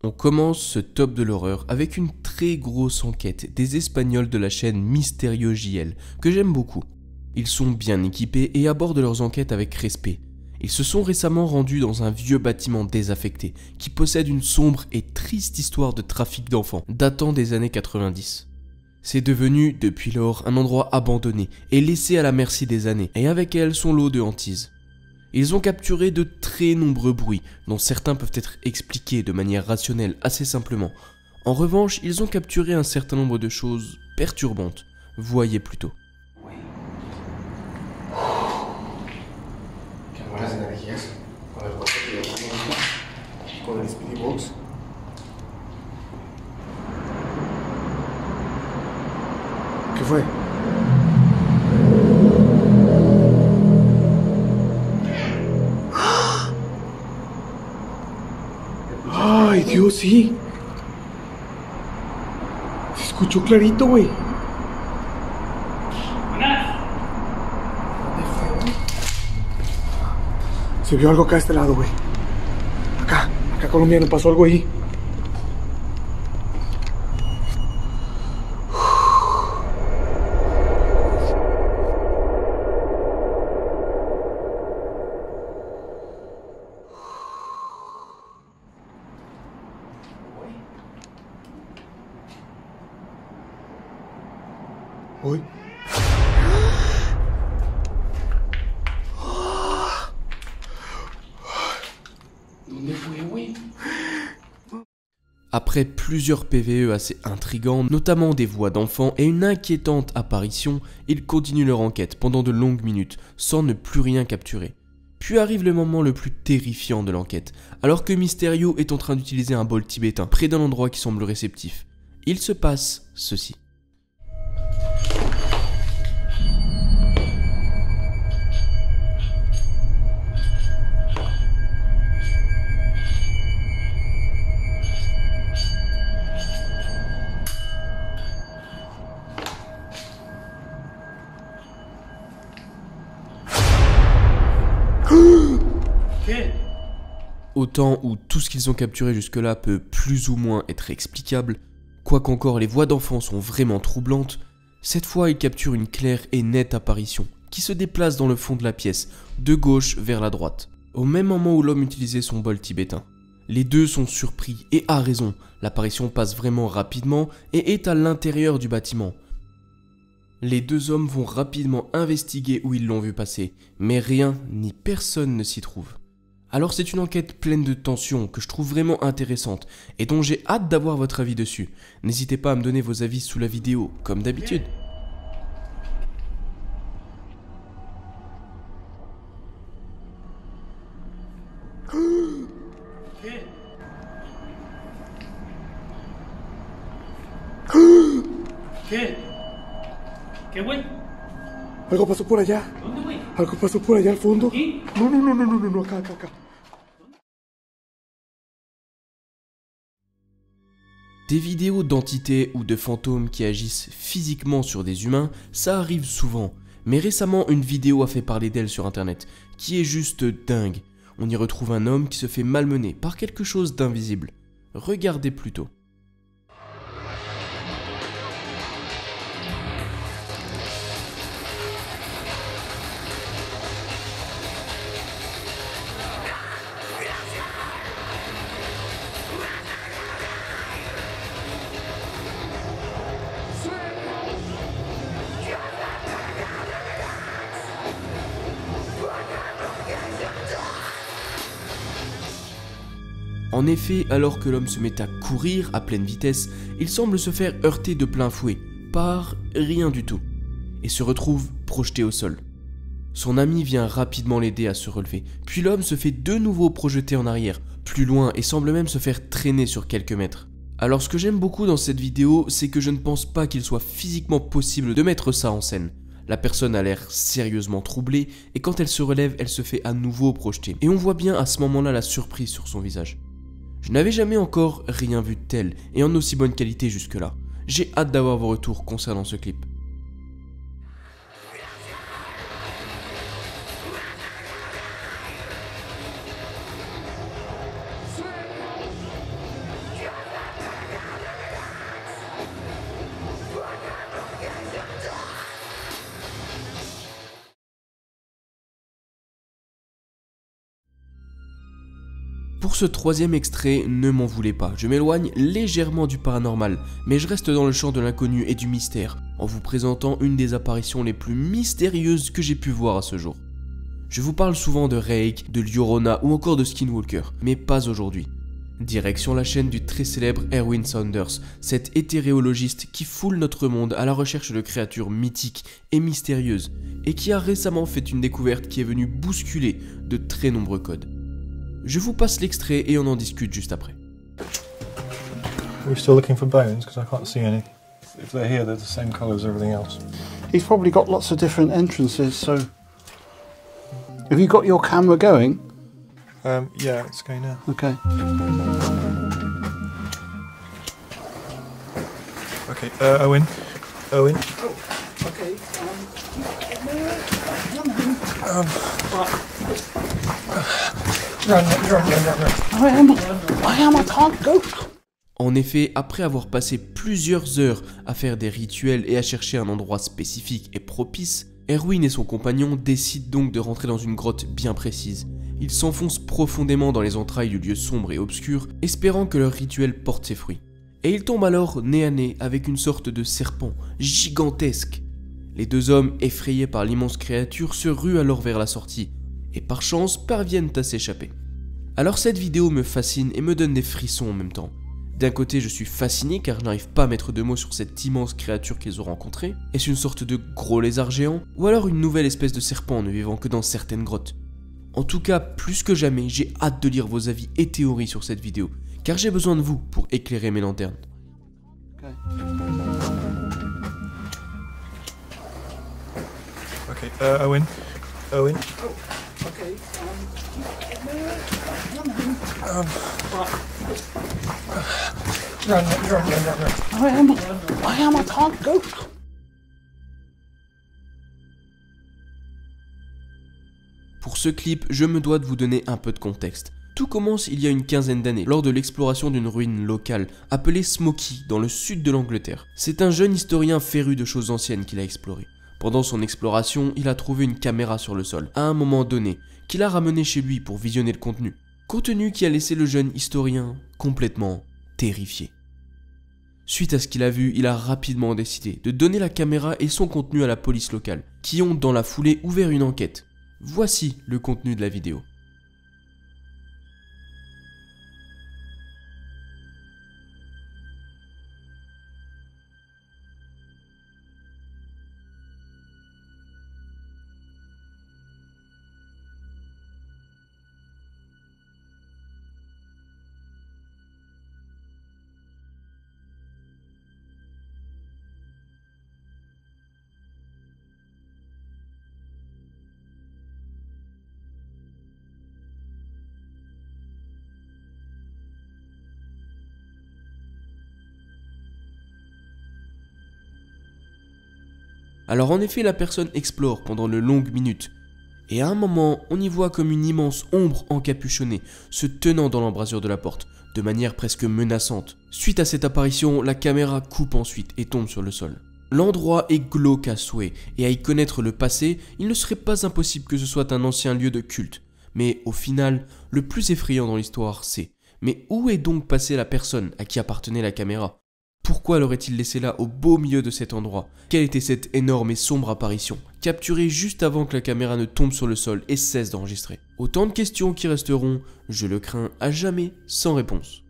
On commence ce top de l'horreur avec une très grosse enquête des Espagnols de la chaîne Misterio JL, que j'aime beaucoup. Ils sont bien équipés et abordent leurs enquêtes avec respect. Ils se sont récemment rendus dans un vieux bâtiment désaffecté qui possède une sombre et triste histoire de trafic d'enfants datant des années 90. C'est devenu, depuis lors, un endroit abandonné et laissé à la merci des années, et avec elle son lot de hantises. Ils ont capturé de très nombreux bruits, dont certains peuvent être expliqués de manière rationnelle assez simplement. En revanche, ils ont capturé un certain nombre de choses perturbantes. Voyez plutôt. Qué buenas energías. Con el cuarto que yo tengo, con el Speedy Box. ¿Qué fue? ¡Ay, Dios, sí! Se escuchó clarito, güey. ¿Dónde fue, güey? Se vio algo acá a este lado, güey. Acá, colombiano, pasó algo ahí. Uy. ¿Dónde fue, güey? Après plusieurs PVE assez intrigants, notamment des voix d'enfants et une inquiétante apparition, ils continuent leur enquête pendant de longues minutes, sans ne plus rien capturer. Puis arrive le moment le plus terrifiant de l'enquête, alors que Misterio est en train d'utiliser un bol tibétain près d'un endroit qui semble réceptif. Il se passe ceci. Autant où tout ce qu'ils ont capturé jusque-là peut plus ou moins être explicable, quoiqu'encore les voix d'enfants sont vraiment troublantes, cette fois ils capturent une claire et nette apparition qui se déplace dans le fond de la pièce, de gauche vers la droite, au même moment où l'homme utilisait son bol tibétain. Les deux sont surpris et à raison, l'apparition passe vraiment rapidement et est à l'intérieur du bâtiment. Les deux hommes vont rapidement investiguer où ils l'ont vu passer, mais rien ni personne ne s'y trouve. Alors c'est une enquête pleine de tension que je trouve vraiment intéressante et dont j'ai hâte d'avoir votre avis dessus. N'hésitez pas à me donner vos avis sous la vidéo, comme d'habitude. ¿Qué? ¿Qué, güey? Algo pasó por allá. ¿Dónde, güey? Algo pasó por allá al fondo. ¿Aquí? No, acá. Des vidéos d'entités ou de fantômes qui agissent physiquement sur des humains, ça arrive souvent. Mais récemment, une vidéo a fait parler d'elle sur internet, qui est juste dingue. On y retrouve un homme qui se fait malmener par quelque chose d'invisible. Regardez plutôt. En effet, alors que l'homme se met à courir à pleine vitesse, il semble se faire heurter de plein fouet, par rien du tout, et se retrouve projeté au sol. Son ami vient rapidement l'aider à se relever, puis l'homme se fait de nouveau projeter en arrière, plus loin, et semble même se faire traîner sur quelques mètres. Alors ce que j'aime beaucoup dans cette vidéo, c'est que je ne pense pas qu'il soit physiquement possible de mettre ça en scène. La personne a l'air sérieusement troublée, et quand elle se relève, elle se fait à nouveau projeter, et on voit bien à ce moment-là la surprise sur son visage. Je n'avais jamais encore rien vu de tel, et en aussi bonne qualité jusque-là. J'ai hâte d'avoir vos retours concernant ce clip. Pour ce troisième extrait, ne m'en voulez pas, je m'éloigne légèrement du paranormal, mais je reste dans le champ de l'inconnu et du mystère, en vous présentant une des apparitions les plus mystérieuses que j'ai pu voir à ce jour. Je vous parle souvent de Rake, de Llorona ou encore de Skinwalker, mais pas aujourd'hui. Direction la chaîne du très célèbre Erwin Saunders, cet hétéréologiste qui foule notre monde à la recherche de créatures mythiques et mystérieuses, et qui a récemment fait une découverte qui est venue bousculer de très nombreux codes. Je vous passe l'extrait et on en discute juste après. Are we still looking for bones? Because I can't see any. If they're here, they're the same colour as everything else. He's probably got lots of different entrances, so... Have you got your camera going? Yeah, it's going now. Okay. Okay, Owen. Owen. Oh, okay. Run. I can't go. En effet, après avoir passé plusieurs heures à faire des rituels et à chercher un endroit spécifique et propice, Erwin et son compagnon décident donc de rentrer dans une grotte bien précise. Ils s'enfoncent profondément dans les entrailles du lieu sombre et obscur, espérant que leur rituel porte ses fruits. Et ils tombent alors nez à nez avec une sorte de serpent gigantesque. Les deux hommes, effrayés par l'immense créature, se ruent alors vers la sortie, et par chance parviennent à s'échapper. Alors cette vidéo me fascine et me donne des frissons en même temps. D'un côté, je suis fasciné car je n'arrive pas à mettre de mots sur cette immense créature qu'ils ont rencontrée. Est-ce une sorte de gros lézard géant ou alors une nouvelle espèce de serpent ne vivant que dans certaines grottes? En tout cas, plus que jamais, j'ai hâte de lire vos avis et théories sur cette vidéo, car j'ai besoin de vous pour éclairer mes lanternes. Okay, Owen. Owen. Oh, okay. Run. I can't go. Pour ce clip, je me dois de vous donner un peu de contexte. Tout commence il y a une quinzaine d'années, lors de l'exploration d'une ruine locale, appelée Smoky, dans le sud de l'Angleterre. C'est un jeune historien féru de choses anciennes qu'il a exploré. Pendant son exploration, il a trouvé une caméra sur le sol, à un moment donné, qu'il a ramené chez lui pour visionner le contenu. Contenu qui a laissé le jeune historien complètement terrifié. Suite à ce qu'il a vu, il a rapidement décidé de donner la caméra et son contenu à la police locale, qui ont dans la foulée ouvert une enquête. Voici le contenu de la vidéo. Alors en effet, la personne explore pendant de longues minutes, et à un moment, on y voit comme une immense ombre encapuchonnée se tenant dans l'embrasure de la porte, de manière presque menaçante. Suite à cette apparition, la caméra coupe ensuite et tombe sur le sol. L'endroit est glauque à souhait, et à y connaître le passé, il ne serait pas impossible que ce soit un ancien lieu de culte. Mais au final, le plus effrayant dans l'histoire, c'est: mais où est donc passée la personne à qui appartenait la caméra ? Pourquoi l'aurait-il laissé là au beau milieu de cet endroit? Quelle était cette énorme et sombre apparition, capturée juste avant que la caméra ne tombe sur le sol et cesse d'enregistrer? Autant de questions qui resteront, je le crains, à jamais sans réponse.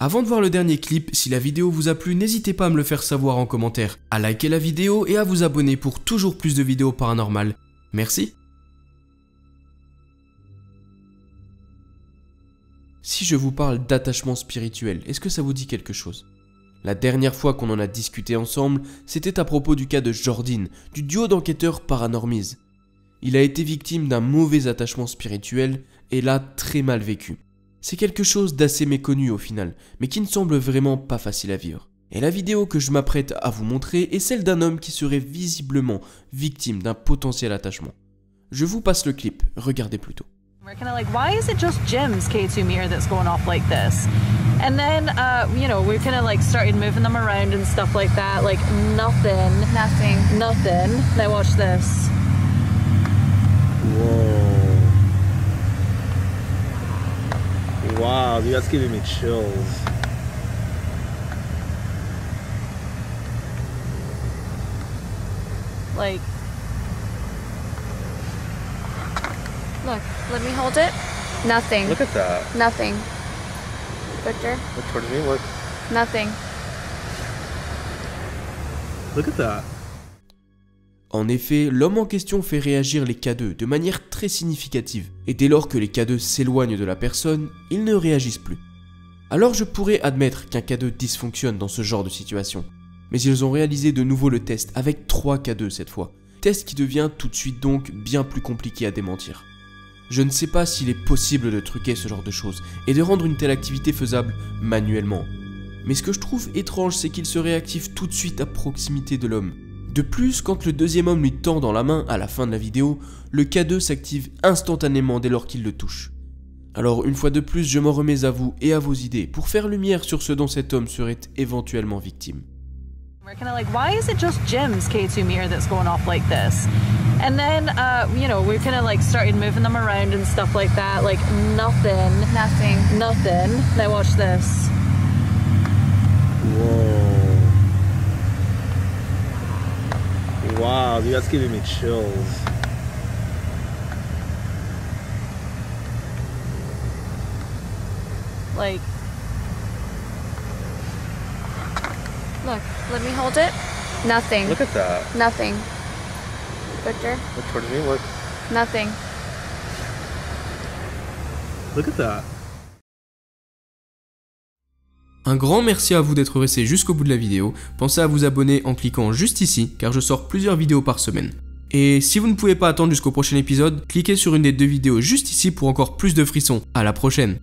Avant de voir le dernier clip, si la vidéo vous a plu, n'hésitez pas à me le faire savoir en commentaire, à liker la vidéo et à vous abonner pour toujours plus de vidéos paranormales. Merci. Si je vous parle d'attachement spirituel, est-ce que ça vous dit quelque chose? La dernière fois qu'on en a discuté ensemble, c'était à propos du cas de Jordine, du duo d'enquêteurs Paranormiz. Il a été victime d'un mauvais attachement spirituel et l'a très mal vécu. C'est quelque chose d'assez méconnu au final, mais qui ne semble vraiment pas facile à vivre. Et la vidéo que je m'apprête à vous montrer est celle d'un homme qui serait visiblement victime d'un potentiel attachement. Je vous passe le clip, regardez plutôt. We're kind of like, why is it just Jim's K2 meter that's going off like this? And then, you know, we kind of like started moving them around and stuff like that. Like nothing. Now watch this. Whoa. Wow, dude, that's giving me chills. Like, look, let me hold it. Nothing. Look at that. Nothing. Victor? Look towards me, look. Nothing. Look at that. En effet, l'homme en question fait réagir les K2 de manière très significative, et dès lors que les K2 s'éloignent de la personne, ils ne réagissent plus. Alors je pourrais admettre qu'un K2 dysfonctionne dans ce genre de situation, mais ils ont réalisé de nouveau le test avec 3 K2 cette fois, test qui devient tout de suite donc bien plus compliqué à démentir. Je ne sais pas s'il est possible de truquer ce genre de choses et de rendre une telle activité faisable manuellement, mais ce que je trouve étrange c'est qu'il se réactive tout de suite à proximité de l'homme. De plus, quand le deuxième homme lui tend dans la main à la fin de la vidéo, le K2 s'active instantanément dès lors qu'il le touche. Alors une fois de plus, je m'en remets à vous et à vos idées pour faire lumière sur ce dont cet homme serait éventuellement victime. We're kind of like, why is it just Jim's K2 meter that's going off like this? And then, you know, we kind of like started moving them around and stuff like that. Like nothing. Now watch this. Whoa. Wow, dude, that's giving me chills. Like, look, let me hold it. Nothing. Look at that. Nothing. Victor? Look towards me, look. Nothing. Look at that. Un grand merci à vous d'être resté jusqu'au bout de la vidéo, pensez à vous abonner en cliquant juste ici car je sors plusieurs vidéos par semaine. Et si vous ne pouvez pas attendre jusqu'au prochain épisode, cliquez sur une des 2 vidéos juste ici pour encore plus de frissons. À la prochaine!